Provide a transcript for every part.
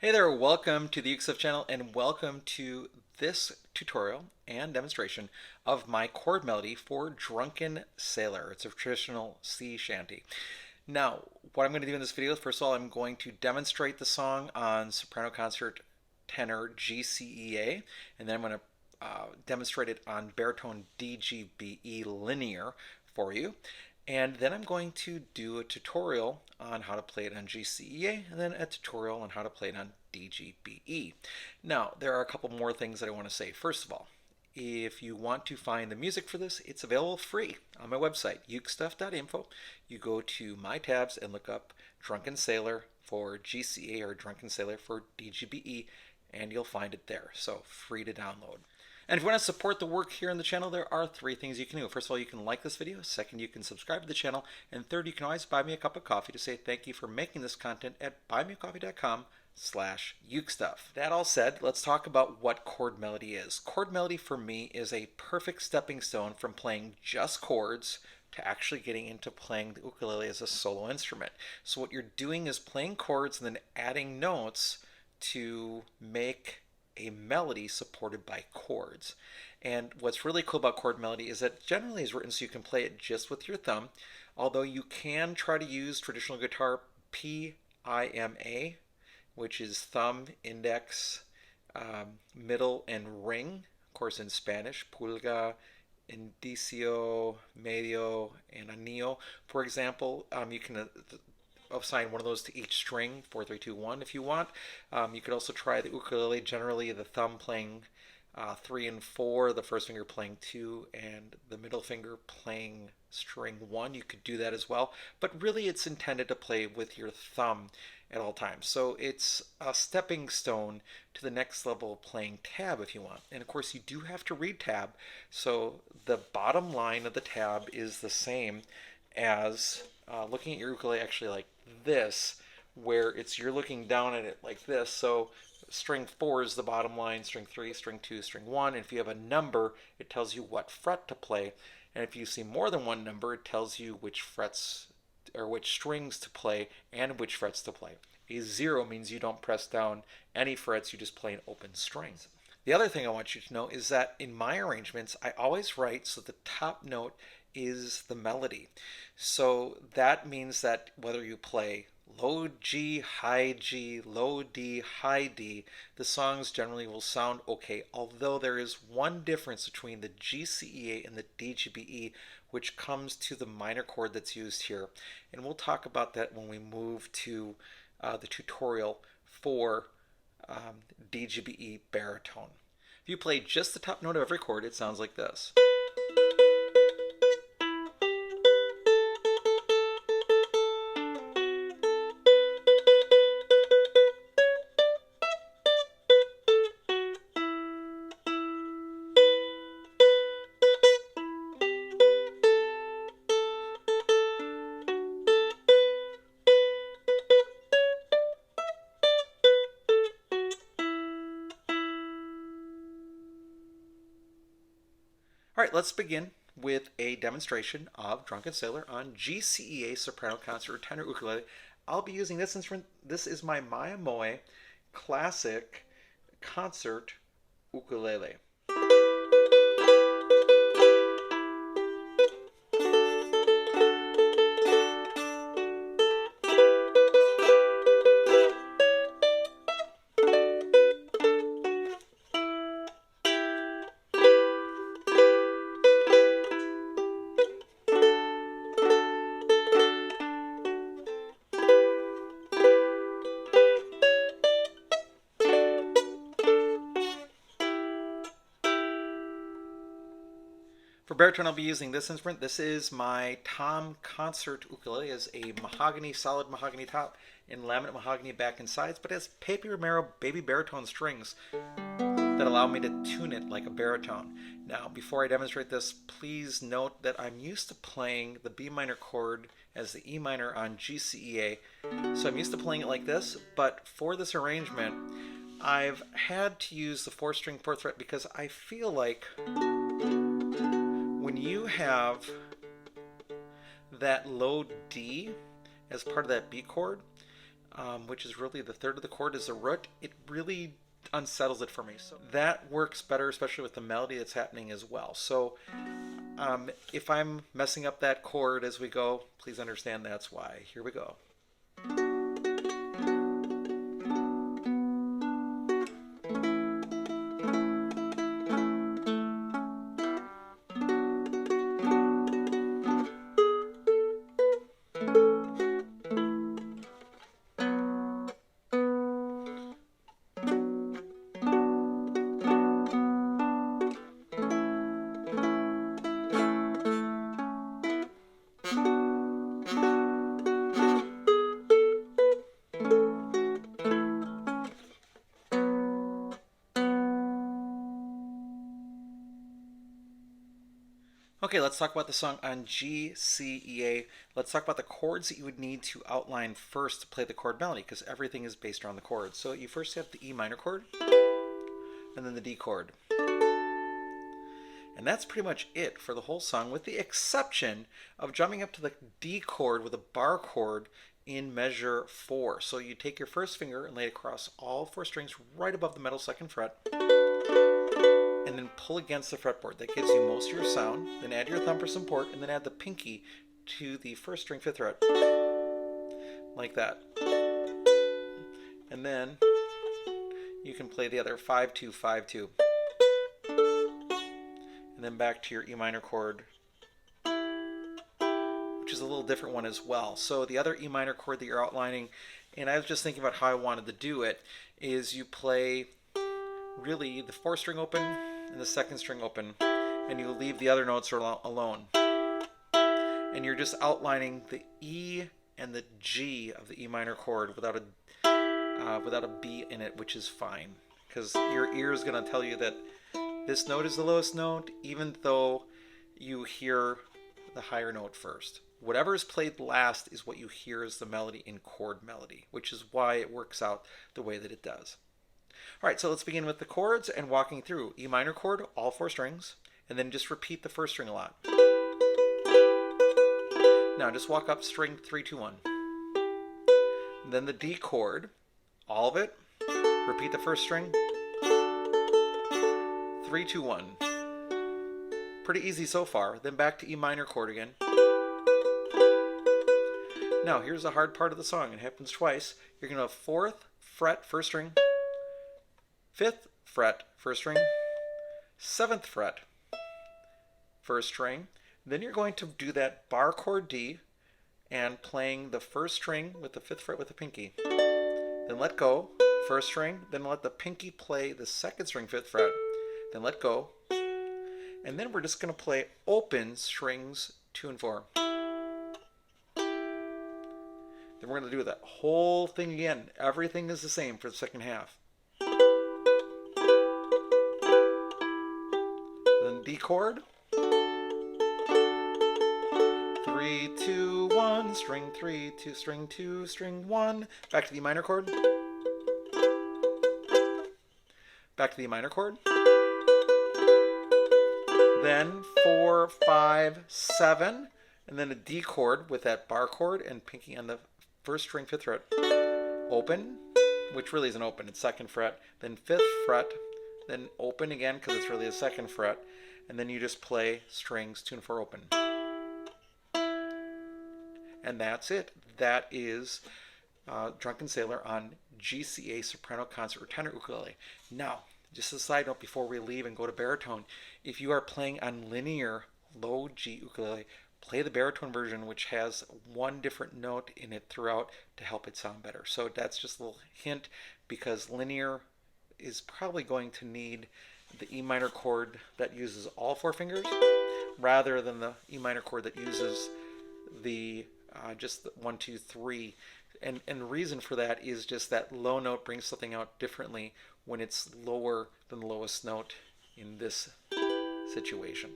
Hey there, welcome to the ukestuff channel and welcome to this tutorial and demonstration of my chord melody for Drunken Sailor. It's a traditional sea shanty. Now, what I'm going to do in this video, first of all, I'm going to demonstrate the song on soprano concert tenor GCEA, and then I'm going to demonstrate it on baritone DGBE linear for you. And then I'm going to do a tutorial on how to play it on GCEA and then a tutorial on how to play it on DGBE. Now, there are a couple more things that I want to say. First of all, if you want to find the music for this, it's available free on my website, ukestuff.info. You go to My Tabs and look up Drunken Sailor for GCEA or Drunken Sailor for DGBE, and you'll find it there. So free to download. And if you want to support the work here on the channel, there are three things you can do. First of all, you can like this video. Second, you can subscribe to the channel. And third, you can always buy me a cup of coffee to say thank you for making this content at buymeacoffee.com/ukestuff. That all said, let's talk about what chord melody is. Chord melody for me is a perfect stepping stone from playing just chords to actually getting into playing the ukulele as a solo instrument. So what you're doing is playing chords and then adding notes to make a melody supported by chords. And what's really cool about chord melody is that generally is written so you can play it just with your thumb, although you can try to use traditional guitar PIMA, which is thumb, index, middle, and ring. Of course, in Spanish, pulga, indicio, medio, and anillo. For example, you can assign one of those to each string, 4, 3, 2, 1 if you want. You could also try the ukulele, generally the thumb playing 3 and 4, the first finger playing 2, and the middle finger playing string 1. You could do that as well, but really it's intended to play with your thumb at all times. So it's a stepping stone to the next level of playing tab if you want. And of course you do have to read tab, so the bottom line of the tab is the same as looking at your ukulele actually like this, where you're looking down at it like this. So string 4 is the bottom line, string 3, string 2, string 1. And if you have a number, it tells you what fret to play. And if you see more than one number, it tells you which frets or which strings to play and which frets to play. A 0 means you don't press down any frets, you just play an open string. The other thing I want you to know is that in my arrangements, I always write so the top note is the melody. So that means that whether you play low G, low D, high D, the songs generally will sound okay, although there is one difference between the GCEA and the DGBE, which comes to the minor chord that's used here. And we'll talk about that when we move to the tutorial for DGBE baritone. If you play just the top note of every chord, it sounds like this. All right, let's begin with a demonstration of Drunken Sailor on GCEA soprano concert tenor ukulele. I'll be using this instrument. This is my Maya Moe classic concert ukulele. For baritone, I'll be using this instrument. This is my Tom Concert ukulele. It has a mahogany, solid mahogany top and laminate mahogany back and sides, but it has paper marrow baby baritone strings that allow me to tune it like a baritone. Now, before I demonstrate this, please note that I'm used to playing the B minor chord as the E minor on GCEA. So I'm used to playing it like this, but for this arrangement, I've had to use the 4-string 4th fret because I feel like when you have that low D as part of that B chord, which is really the third of the chord is a root, it really unsettles it for me. So that works better, especially with the melody that's happening as well. So if I'm messing up that chord as we go, please understand that's why. Here we go. Okay, let's talk about the song on GCEA. Let's talk about the chords that you would need to outline first to play the chord melody, because everything is based around the chords. So you first have the E minor chord, and then the D chord. And that's pretty much it for the whole song, with the exception of jumping up to the D chord with a bar chord in measure 4. So you take your first finger and lay it across all 4 strings right above the middle 2nd fret, and then pull against the fretboard. That gives you most of your sound. Then add your thumb for support, and then add the pinky to the 1st string 5th fret, like that. And then you can play the other 5-2, 5-2, and then back to your E minor chord, which is a little different one as well. So the other E minor chord that you're outlining, and I was just thinking about how I wanted to do it, is you play really the 4th string open and the 2nd string open, and you leave the other notes alone. And you're just outlining the E and the G of the E minor chord without a B in it, which is fine, because your ear is going to tell you that this note is the lowest note, even though you hear the higher note first. Whatever is played last is what you hear as the melody in chord melody, which is why it works out the way that it does. All right, so let's begin with the chords and walking through. E minor chord, all 4 strings, and then just repeat the 1st string a lot. Now just walk up string 3, 2, 1. And then the D chord, all of it, repeat the 1st string, 3, 2, 1. Pretty easy so far. Then back to E minor chord again. Now here's the hard part of the song. It happens twice. You're going to 4th fret 1st string, 5th fret 1st string, 7th fret 1st string. Then you're going to do that bar chord D and playing the 1st string with the 5th fret with the pinky. Then let go, 1st string, then let the pinky play the 2nd string 5th fret, then let go. And then we're just going to play open strings 2 and 4. Then we're going to do that whole thing again. Everything is the same for the second half. Then D chord. 3, 2, 1, string 3, 2, string 2, string 1. Back to the E minor chord. Back to the E minor chord. Then 4, 5, 7. And then a D chord with that bar chord and pinky on the 1st string 5th fret. Open, which really isn't open, it's 2nd fret. Then 5th fret. Then open again because it's really a 2nd fret. And then you just play strings 2 and 4 open. And that's it. That is Drunken Sailor on GCEA soprano concert or tenor ukulele. Now, just a side note before we leave and go to baritone, if you are playing on linear low G ukulele, play the baritone version, which has 1 different note in it throughout to help it sound better. So that's just a little hint, because linear is probably going to need the E minor chord that uses all 4 fingers rather than the E minor chord that uses the just the 1, 2, 3. And the reason for that is just that low note brings something out differently when it's lower than the lowest note in this situation.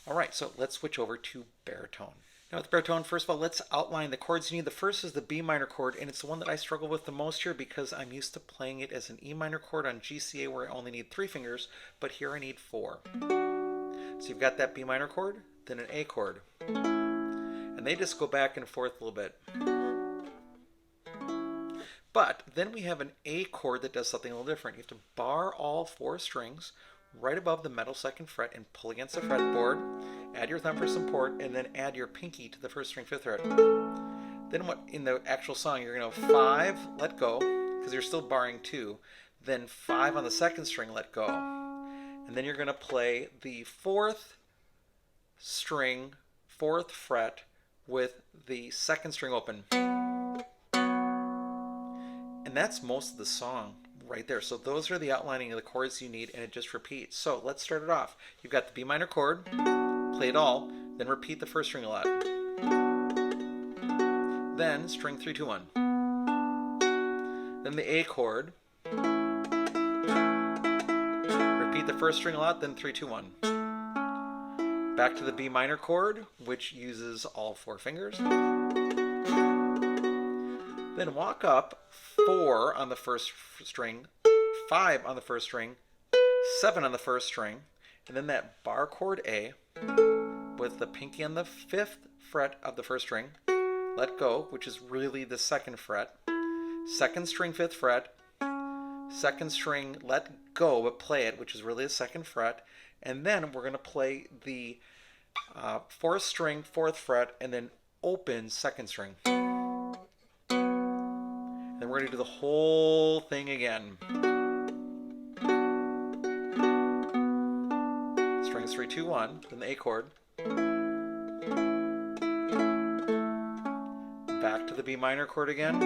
All right, so let's switch over to baritone. Now with baritone, first of all, let's outline the chords you need. The first is the B minor chord, and it's the one that I struggle with the most here because I'm used to playing it as an E minor chord on GCEA where I only need 3 fingers, but here I need 4. So you've got that B minor chord, then an A chord. And they just go back and forth a little bit. But then we have an A chord that does something a little different. You have to bar all 4 strings right above the middle 2nd fret and pull against the fretboard, add your thumb for support, and then add your pinky to the 1st string 5th fret. Then what in the actual song, you're going to 5, let go, because you're still barring 2, then 5 on the 2nd string, let go. And then you're going to play the 4th string, 4th fret with the 2nd string open. And that's most of the song right there. So those are the outlining of the chords you need, and it just repeats. So let's start it off. You've got the B minor chord, play it all, then repeat the 1st string a lot. Then string 3, 2, 1. Then the A chord, repeat the 1st string a lot, then 3, 2, 1. Back to the B minor chord, which uses all 4 fingers. Then walk up 4 on the 1st string, 5 on the 1st string, 7 on the 1st string, and then that bar chord A with the pinky on the 5th fret of the 1st string, let go, which is really the 2nd fret, 2nd string 5th fret, 2nd string let go but play it, which is really the 2nd fret, and then we're going to play the 4th string 4th fret and then open 2nd string. Then we're going to do the whole thing again. Strings 3, 2, 1, then the A chord. Back to the B minor chord again.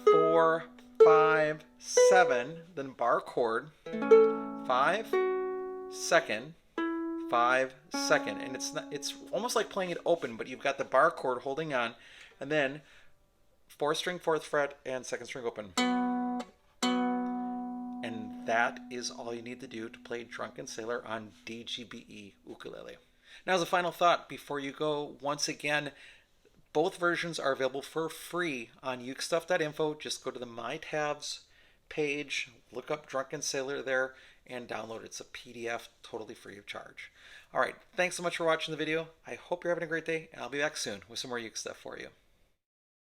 4, 5, 7, then bar chord. 5, 2nd, 5, 2nd, and it's almost like playing it open, but you've got the bar chord holding on, and then 4th string 4th fret and 2nd string open. And that is all you need to do to play Drunken Sailor on DGBE ukulele. Now, as a final thought before you go, once again, both versions are available for free on ukestuff.info. Just go to the My Tabs page, look up Drunken Sailor there, and download it. It's a PDF, totally free of charge. All right, thanks so much for watching the video. I hope you're having a great day, and I'll be back soon with some more uke stuff for you.